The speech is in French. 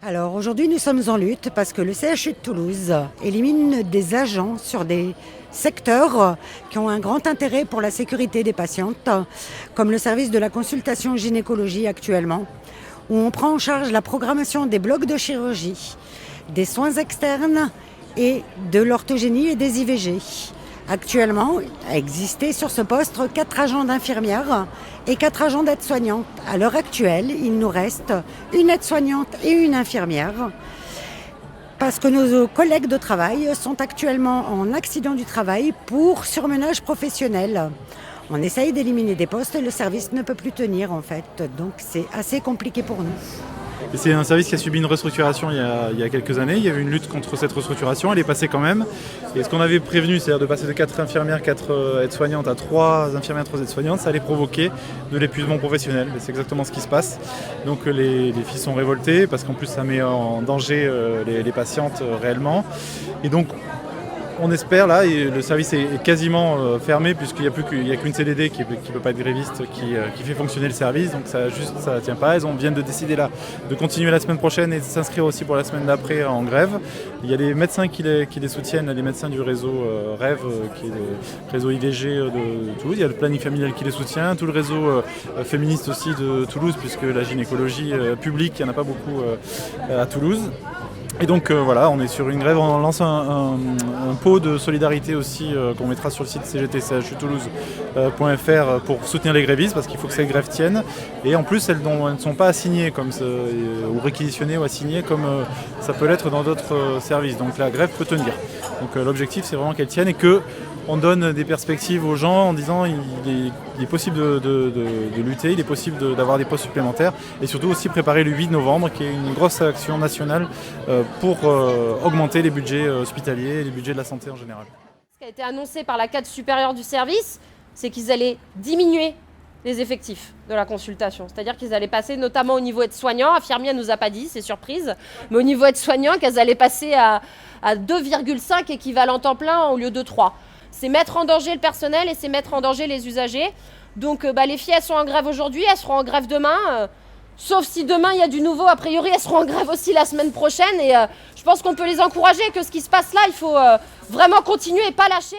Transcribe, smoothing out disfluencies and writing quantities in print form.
Alors aujourd'hui, nous sommes en lutte parce que le CHU de Toulouse élimine des agents sur des secteurs qui ont un grand intérêt pour la sécurité des patientes, comme le service de la consultation gynécologie actuellement, où on prend en charge la programmation des blocs de chirurgie, des soins externes et de l'orthogénie et des IVG. Actuellement, existait sur ce poste 4 agents d'infirmières et 4 agents d'aide-soignante. À l'heure actuelle, il nous reste une aide-soignante et une infirmière parce que nos collègues de travail sont actuellement en accident du travail pour surmenage professionnel. On essaye d'éliminer des postes et le service ne peut plus tenir en fait, donc c'est assez compliqué pour nous. Et c'est un service qui a subi une restructuration il y a quelques années. Il y avait une lutte contre cette restructuration, elle est passée quand même. Et ce qu'on avait prévenu, c'est-à-dire de passer de 4 infirmières, 4 aides-soignantes à 3 infirmières, 3 aides-soignantes, ça allait provoquer de l'épuisement professionnel. Et c'est exactement ce qui se passe. Donc les filles sont révoltées parce qu'en plus ça met en danger les patientes réellement. Et donc on espère, là, et le service est quasiment fermé puisqu'il n'y a qu'une CDD qui ne peut pas être gréviste qui fait fonctionner le service, donc ça ne tient pas. Elles viennent de décider là de continuer la semaine prochaine et de s'inscrire aussi pour la semaine d'après en grève. Il y a des médecins qui les soutiennent, les médecins du réseau REV, qui est le réseau IVG de Toulouse. Il y a le planning familial qui les soutient, tout le réseau féministe aussi de Toulouse, puisque la gynécologie publique, il n'y en a pas beaucoup à Toulouse. Et donc voilà, on est sur une grève, on lance un pot de solidarité aussi qu'on mettra sur le site cgtchutoulouse.fr pour soutenir les grévistes parce qu'il faut que ces grèves tiennent. Et en plus, elles ne sont pas assignées ou réquisitionnées ou assignées comme ça peut l'être dans d'autres services. Donc la grève peut tenir. Donc l'objectif, c'est vraiment qu'elle tienne et qu'on donne des perspectives aux gens en disant il est possible de lutter, il est possible d'avoir des postes supplémentaires et surtout aussi préparer le 8 novembre qui est une grosse action nationale pour augmenter les budgets hospitaliers et les budgets de la santé en général. Ce qui a été annoncé par la cadre supérieure du service, c'est qu'ils allaient diminuer les effectifs de la consultation. C'est-à-dire qu'ils allaient passer, notamment au niveau aide-soignant, infirmière ne nous a pas dit, c'est surprise, mais au niveau aide-soignant, qu'elles allaient passer à 2,5 équivalents temps plein au lieu de 3. C'est mettre en danger le personnel et c'est mettre en danger les usagers. Donc les filles, elles sont en grève aujourd'hui, elles seront en grève demain. Sauf si demain il y a du nouveau, a priori elles seront en grève aussi la semaine prochaine. Et je pense qu'on peut les encourager, que ce qui se passe là, il faut vraiment continuer et pas lâcher.